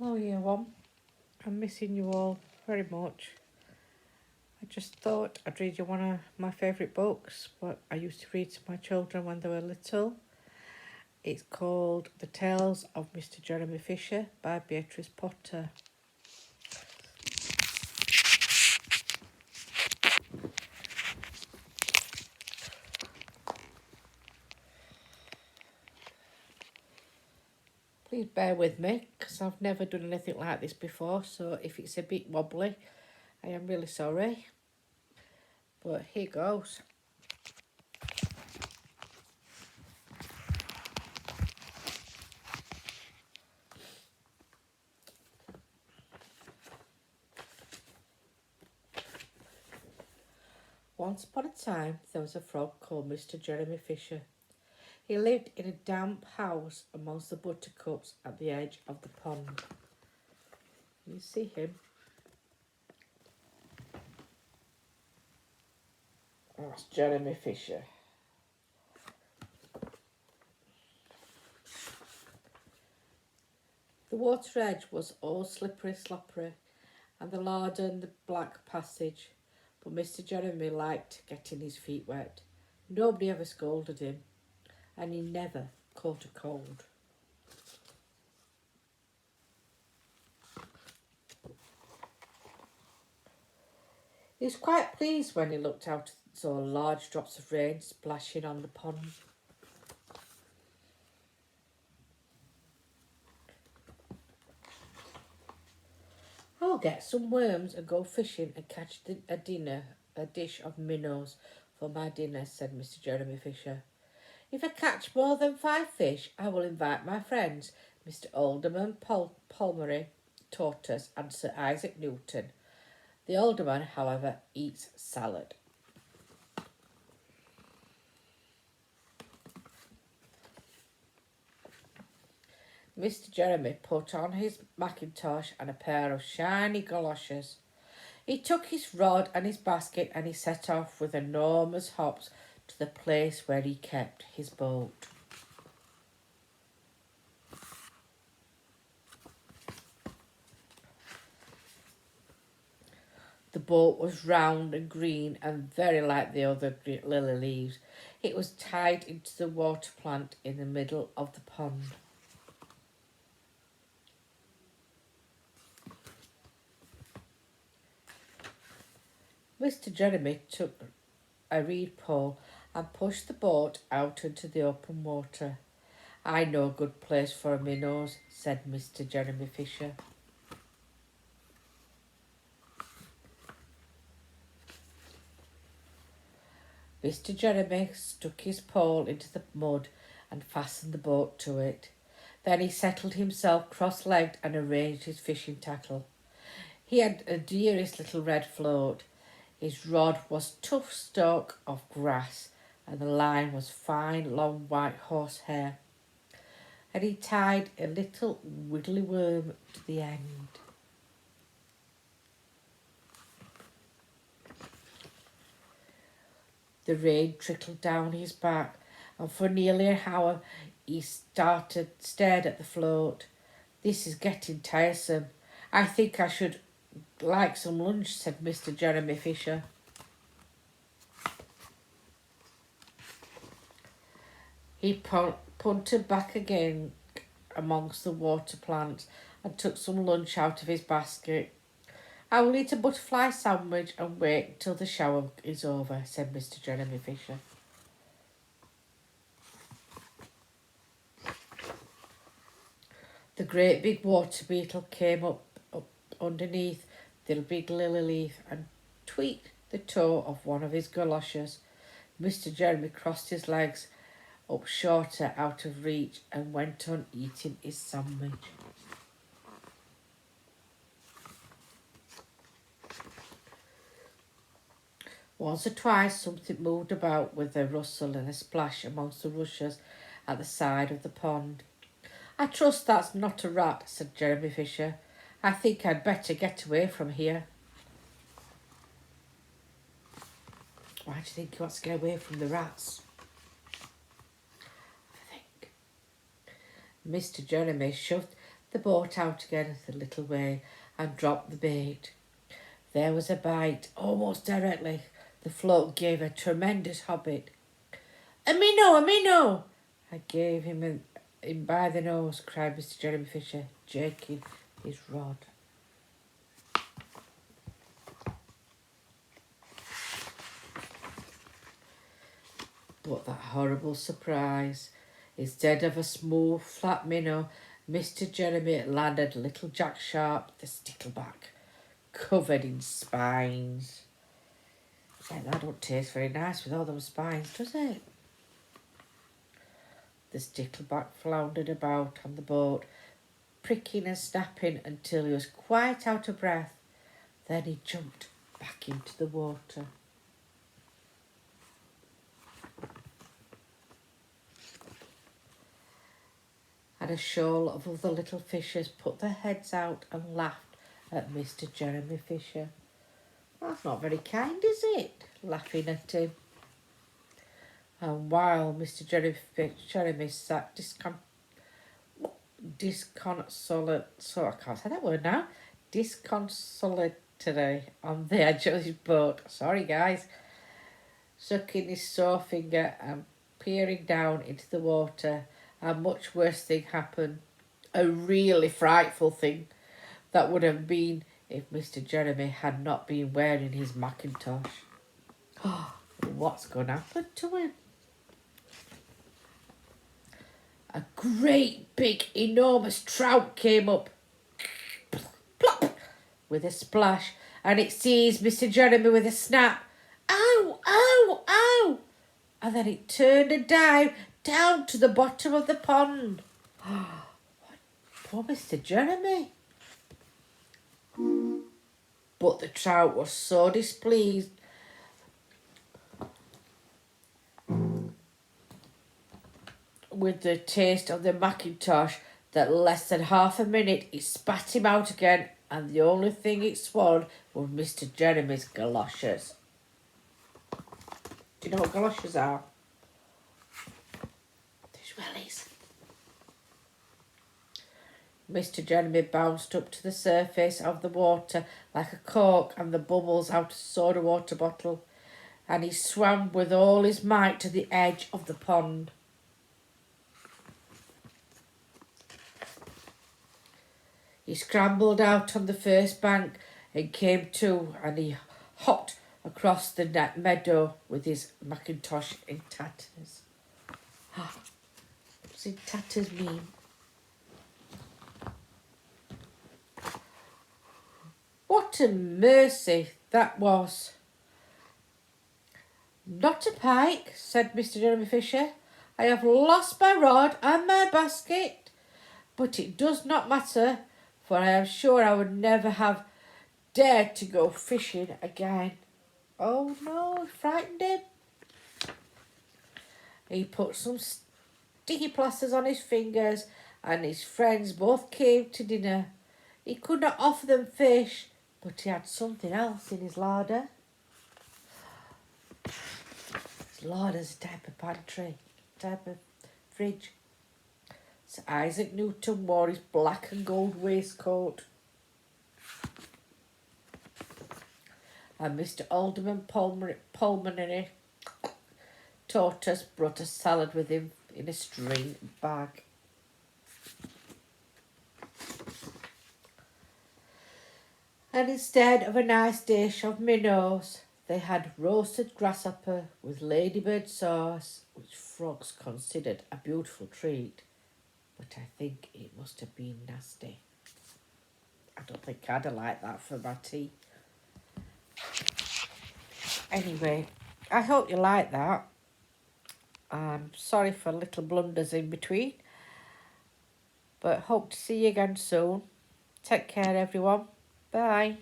Hello, year one. I'm missing you all very much. I just thought I'd read you one of my favourite books, what I used to read to my children when they were little. It's called The Tales of Mr. Jeremy Fisher by Beatrice Potter. Please bear with me, because I've never done anything like this before, so if it's a bit wobbly, I am really sorry. But here goes. Once upon a time, there was a frog called Mr. Jeremy Fisher. He lived in a damp house amongst the buttercups at the edge of the pond. You see him? That's Jeremy Fisher. The water edge was all slippery sloppery, and the larder and the black passage, but Mr. Jeremy liked getting his feet wet. Nobody ever scolded him, and he never caught a cold. He was quite pleased when he looked out and saw large drops of rain splashing on the pond. I'll get some worms and go fishing and catch a dish of minnows for my dinner, said Mr. Jeremy Fisher. If I catch more than 5 fish, I will invite my friends, Mr. Alderman Palmery, Tortoise and Sir Isaac Newton. The alderman, however, eats salad. Mr. Jeremy put on his mackintosh and a pair of shiny goloshes. He took his rod and his basket and he set off with enormous hops to the place where he kept his boat. The boat was round and green and very like the other lily leaves. It was tied into the water plant in the middle of the pond. Mr. Jeremy took a reed pole and pushed the boat out into the open water. I know a good place for minnows, said Mr. Jeremy Fisher. Mr. Jeremy stuck his pole into the mud and fastened the boat to it. Then he settled himself cross-legged and arranged his fishing tackle. He had a dearest little red float. His rod was tough stalk of grass, and the line was fine long white horsehair. And he tied a little wiggly worm to the end. The rain trickled down his back, and for nearly an hour he stared at the float. This is getting tiresome. I think I should like some lunch, said Mr. Jeremy Fisher. He punted back again amongst the water plants and took some lunch out of his basket. I will eat a butterfly sandwich and wait till the shower is over, said Mr. Jeremy Fisher. The great big water beetle came up underneath the big lily leaf and tweaked the toe of one of his goloshes. Mr. Jeremy crossed his legs up shorter out of reach and went on eating his sandwich. Once or twice something moved about with a rustle and a splash amongst the rushes at the side of the pond. I trust that's not a rat, said Jeremy Fisher. I think I'd better get away from here. Why do you think he wants to get away from the rats? I think. Mr. Jeremy shoved the boat out again a little way and dropped the bait. There was a bite, almost directly. The float gave a tremendous hobbit. "A minnow, a minnow!" I gave him in by the nose, cried Mr. Jeremy Fisher, jerking his rod. But that horrible surprise. Instead of a smooth, flat minnow, Mr. Jeremy landed little Jack Sharp, the stickleback, covered in spines. Yeah, that don't taste very nice with all those spines, does it? The stickleback floundered about on the boat, pricking and snapping until he was quite out of breath. Then he jumped back into the water. And a shoal of other little fishers put their heads out and laughed at Mr. Jeremy Fisher. "That's not very kind, is it?" laughing at him. And while Mr. Jeremy sat disconsolately on the edge of his boat. Sorry, guys. Sucking his sore finger and peering down into the water, a much worse thing happened. A really frightful thing that would have been if Mr. Jeremy had not been wearing his mackintosh. Oh, what's going to happen to him? A great big enormous trout came up, plop, with a splash, and it seized Mr. Jeremy with a snap. "Ow, ow, ow!" And then it turned and dived down to the bottom of the pond. Poor Mr. Jeremy. But the trout was so displeased with the taste of the mackintosh that less than half a minute it spat him out again, and the only thing it swallowed was Mr. Jeremy's galoshes. Do you know what galoshes are? They're wellies. Mr. Jeremy bounced up to the surface of the water like a cork and the bubbles out of a soda water bottle, and he swam with all his might to the edge of the pond. He scrambled out on the first bank and came to, and he hopped across the meadow with his mackintosh in tatters. What's in tatters mean? What a mercy that was. "Not a pike," said Mr. Jeremy Fisher. "I have lost my rod and my basket, but it does not matter, for I am sure I would never have dared to go fishing again." Oh no, it frightened him. He put some sticky plasters on his fingers, and his friends both came to dinner. He could not offer them fish, but he had something else in his larder. His larder's a type of pantry, type of fridge. Sir Isaac Newton wore his black and gold waistcoat, and Mr. Alderman Pulmonary Tortoise brought a salad with him in a string bag. And instead of a nice dish of minnows, they had roasted grasshopper with ladybird sauce, which frogs considered a beautiful treat, but I think it must have been nasty. I don't think I'd have liked that for my tea. Anyway, I hope you like that. I'm sorry for little blunders in between, but hope to see you again soon. Take care, everyone. Bye.